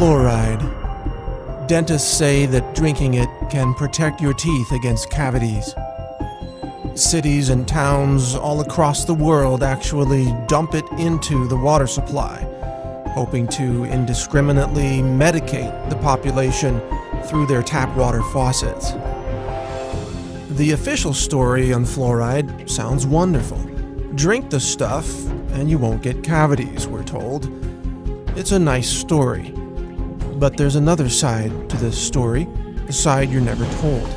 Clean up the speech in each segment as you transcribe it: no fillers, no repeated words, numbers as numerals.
Fluoride. Dentists say that drinking it can protect your teeth against cavities. Cities and towns all across the world actually dump it into the water supply, hoping to indiscriminately medicate the population through their tap water faucets. The official story on fluoride sounds wonderful. Drink the stuff and you won't get cavities, we're told. It's a nice story. But there's another side to this story, a side you're never told.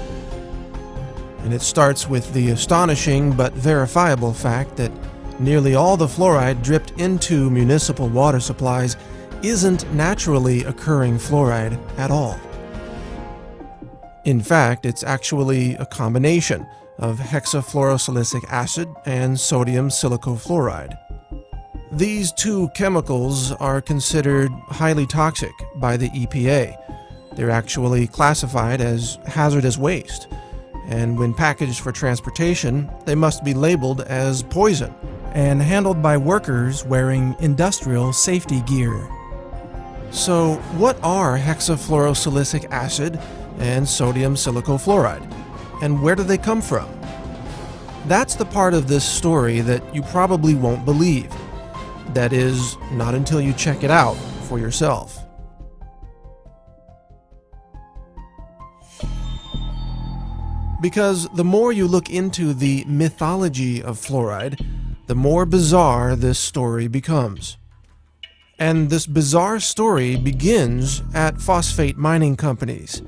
And it starts with the astonishing but verifiable fact that nearly all the fluoride dripped into municipal water supplies isn't naturally occurring fluoride at all. In fact, it's actually a combination of hexafluorosilicic acid and sodium silicofluoride. These two chemicals are considered highly toxic by the EPA. They're actually classified as hazardous waste, and when packaged for transportation, they must be labeled as poison and handled by workers wearing industrial safety gear. So, what are hexafluorosilicic acid and sodium silicofluoride, and where do they come from? That's the part of this story that you probably won't believe. That is, not until you check it out for yourself. Because the more you look into the mythology of fluoride, the more bizarre this story becomes. And this bizarre story begins at phosphate mining companies.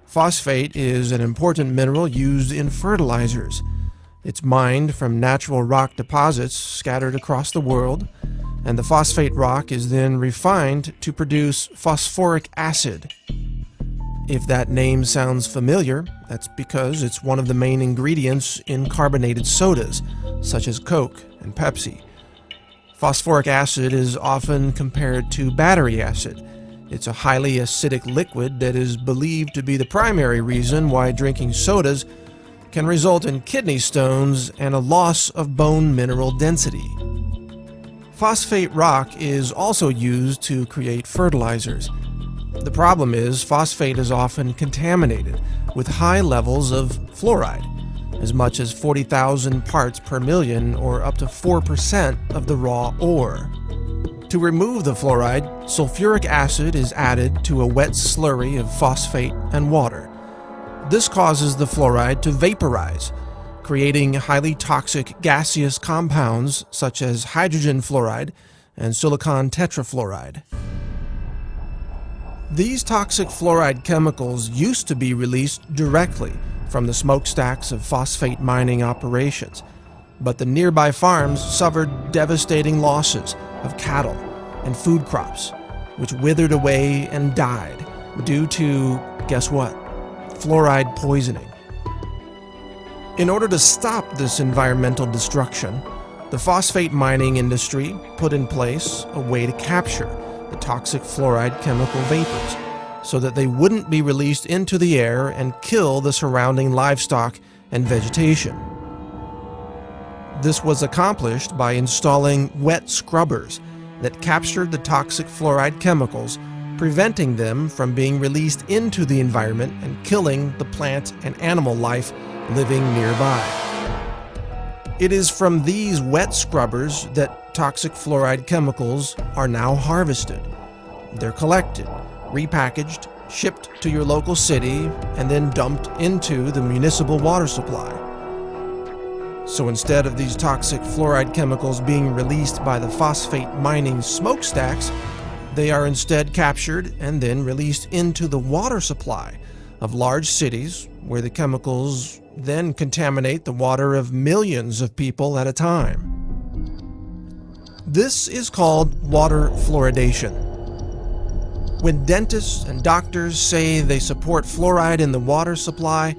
Phosphate is an important mineral used in fertilizers. It's mined from natural rock deposits scattered across the world, and the phosphate rock is then refined to produce phosphoric acid. If that name sounds familiar, that's because it's one of the main ingredients in carbonated sodas, such as Coke and Pepsi. Phosphoric acid is often compared to battery acid. It's a highly acidic liquid that is believed to be the primary reason why drinking sodas can result in kidney stones and a loss of bone mineral density. Phosphate rock is also used to create fertilizers. The problem is phosphate is often contaminated with high levels of fluoride, as much as 40,000 parts per million, or up to 4% of the raw ore. To remove the fluoride, sulfuric acid is added to a wet slurry of phosphate and water. This causes the fluoride to vaporize, creating highly toxic gaseous compounds such as hydrogen fluoride and silicon tetrafluoride. These toxic fluoride chemicals used to be released directly from the smokestacks of phosphate mining operations, but the nearby farms suffered devastating losses of cattle and food crops, which withered away and died due to, guess what? Fluoride poisoning. In order to stop this environmental destruction, the phosphate mining industry put in place a way to capture the toxic fluoride chemical vapors so that they wouldn't be released into the air and kill the surrounding livestock and vegetation. This was accomplished by installing wet scrubbers that captured the toxic fluoride chemicals, preventing them from being released into the environment and killing the plant and animal life living nearby. It is from these wet scrubbers that toxic fluoride chemicals are now harvested. They're collected, repackaged, shipped to your local city, and then dumped into the municipal water supply. So instead of these toxic fluoride chemicals being released by the phosphate mining smokestacks, they are instead captured and then released into the water supply of large cities, where the chemicals then contaminate the water of millions of people at a time. This is called water fluoridation. When dentists and doctors say they support fluoride in the water supply,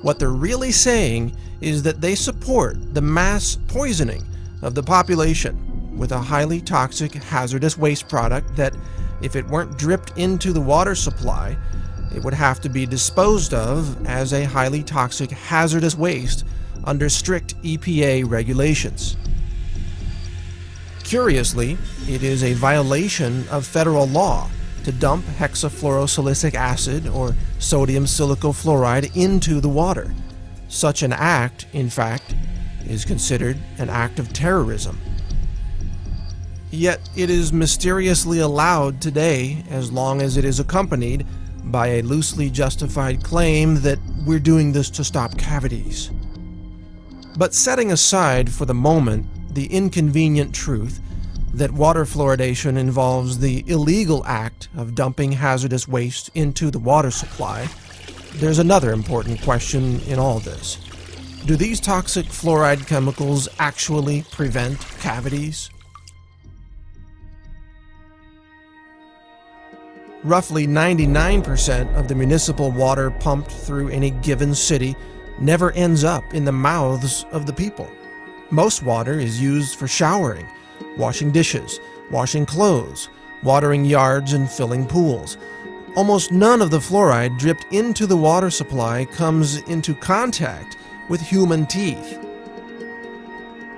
what they're really saying is that they support the mass poisoning of the population with a highly toxic hazardous waste product that, if it weren't dripped into the water supply, it would have to be disposed of as a highly toxic hazardous waste under strict EPA regulations. Curiously, it is a violation of federal law to dump hexafluorosilicic acid or sodium silicofluoride into the water. Such an act, in fact, is considered an act of terrorism. Yet it is mysteriously allowed today as long as it is accompanied by a loosely justified claim that we're doing this to stop cavities. But setting aside for the moment the inconvenient truth that water fluoridation involves the illegal act of dumping hazardous waste into the water supply, there's another important question in all this. Do these toxic fluoride chemicals actually prevent cavities? Roughly 99% of the municipal water pumped through any given city never ends up in the mouths of the people. Most water is used for showering, washing dishes, washing clothes, watering yards, and filling pools. Almost none of the fluoride dripped into the water supply comes into contact with human teeth.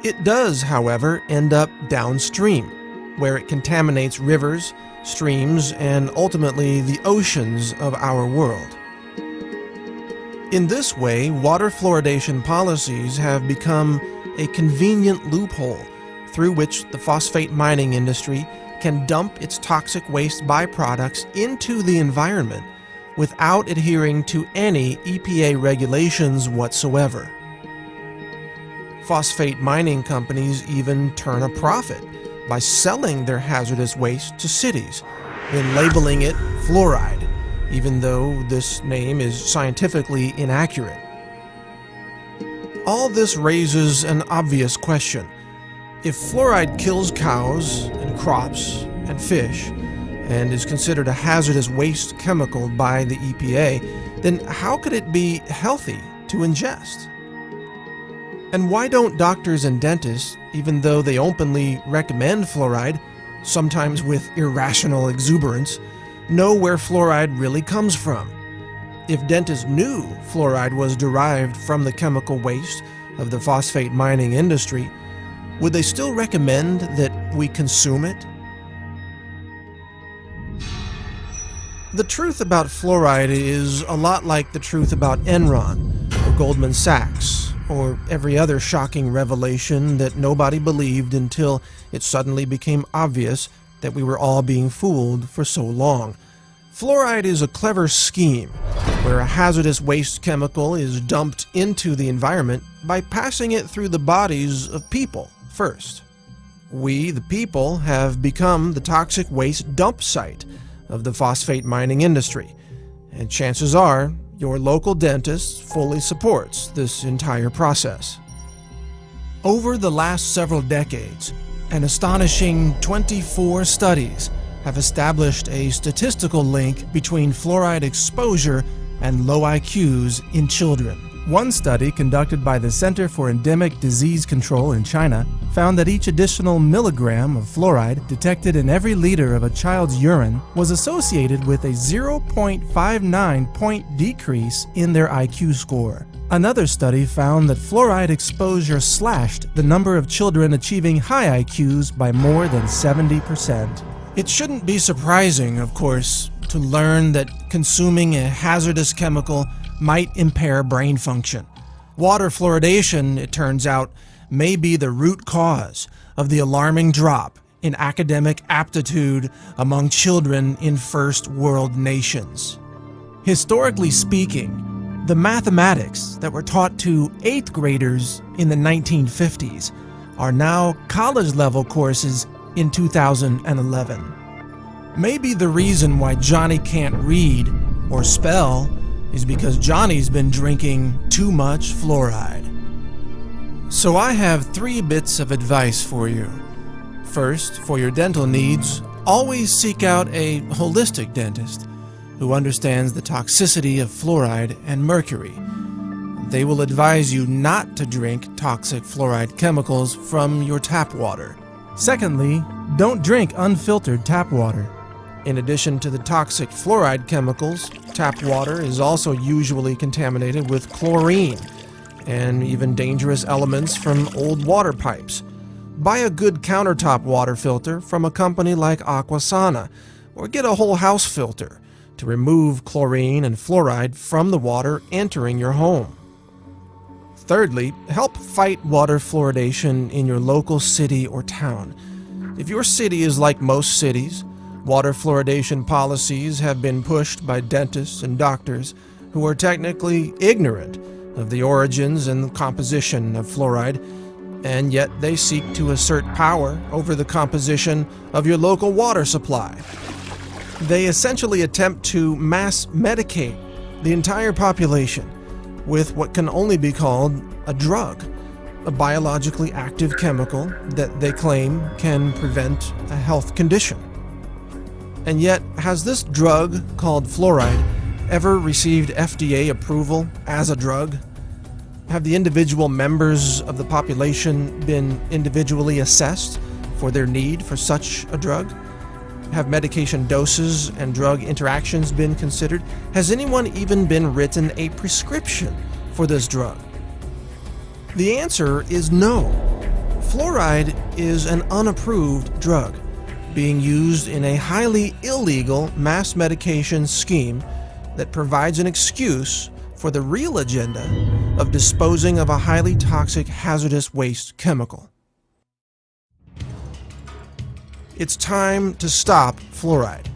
It does, however, end up downstream, where it contaminates rivers, streams, and ultimately the oceans of our world. In this way, water fluoridation policies have become a convenient loophole through which the phosphate mining industry can dump its toxic waste byproducts into the environment without adhering to any EPA regulations whatsoever. Phosphate mining companies even turn a profit by selling their hazardous waste to cities, then labeling it fluoride, even though this name is scientifically inaccurate. All this raises an obvious question. If fluoride kills cows and crops and fish and is considered a hazardous waste chemical by the EPA, then how could it be healthy to ingest? And why don't doctors and dentists, even though they openly recommend fluoride, sometimes with irrational exuberance, know where fluoride really comes from? If dentists knew fluoride was derived from the chemical waste of the phosphate mining industry, would they still recommend that we consume it? The truth about fluoride is a lot like the truth about Enron or Goldman Sachs or every other shocking revelation that nobody believed until it suddenly became obvious that we were all being fooled for so long. Fluoride is a clever scheme where a hazardous waste chemical is dumped into the environment by passing it through the bodies of people first. We, the people, have become the toxic waste dump site of the phosphate mining industry, and chances are your local dentist fully supports this entire process. Over the last several decades, an astonishing 24 studies have established a statistical link between fluoride exposure and low IQs in children. One study conducted by the Center for Endemic Disease Control in China found that each additional milligram of fluoride detected in every liter of a child's urine was associated with a 0.59 point decrease in their IQ score. Another study found that fluoride exposure slashed the number of children achieving high IQs by more than 70%. It shouldn't be surprising, of course, to learn that consuming a hazardous chemical might impair brain function. Water fluoridation, it turns out, may be the root cause of the alarming drop in academic aptitude among children in first world nations. Historically speaking, the mathematics that were taught to 8th graders in the 1950s are now college-level courses in 2011. Maybe the reason why Johnny can't read or spell is because Johnny's been drinking too much fluoride. So I have 3 bits of advice for you. First, for your dental needs, always seek out a holistic dentist who understands the toxicity of fluoride and mercury. They will advise you not to drink toxic fluoride chemicals from your tap water. Secondly, don't drink unfiltered tap water. In addition to the toxic fluoride chemicals, tap water is also usually contaminated with chlorine and even dangerous elements from old water pipes. Buy a good countertop water filter from a company like Aquasana, or get a whole house filter to remove chlorine and fluoride from the water entering your home. Thirdly, help fight water fluoridation in your local city or town. If your city is like most cities, water fluoridation policies have been pushed by dentists and doctors who are technically ignorant of the origins and composition of fluoride, and yet they seek to assert power over the composition of your local water supply. They essentially attempt to mass medicate the entire population with what can only be called a drug, a biologically active chemical that they claim can prevent a health condition. And yet, has this drug called fluoride ever received FDA approval as a drug? Have the individual members of the population been individually assessed for their need for such a drug? Have medication doses and drug interactions been considered? Has anyone even been written a prescription for this drug? The answer is no. Fluoride is an unapproved drug being used in a highly illegal mass medication scheme that provides an excuse for the real agenda of disposing of a highly toxic, hazardous waste chemical. It's time to stop fluoride.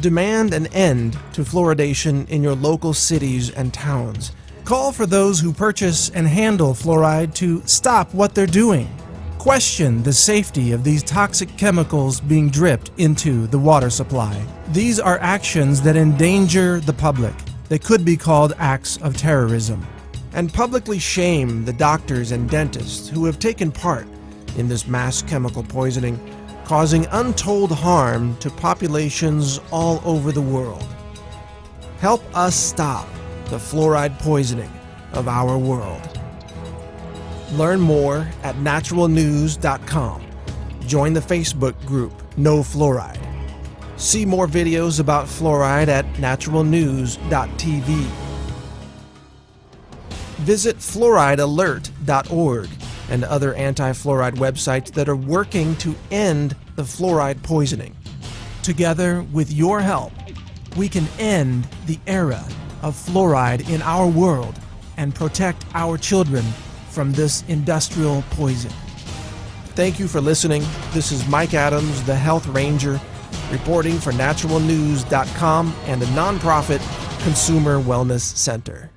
Demand an end to fluoridation in your local cities and towns. Call for those who purchase and handle fluoride to stop what they're doing. Question the safety of these toxic chemicals being dripped into the water supply. These are actions that endanger the public. They could be called acts of terrorism. And publicly shame the doctors and dentists who have taken part in this mass chemical poisoning, causing untold harm to populations all over the world. Help us stop the fluoride poisoning of our world. Learn more at naturalnews.com. Join the Facebook group No Fluoride. See more videos about fluoride at naturalnews.tv. Visit fluoridealert.org and other anti-fluoride websites that are working to end the fluoride poisoning. Together, with your help, we can end the era of fluoride in our world and protect our children from this industrial poison. Thank you for listening. This is Mike Adams, the Health Ranger, reporting for naturalnews.com and the nonprofit Consumer Wellness Center.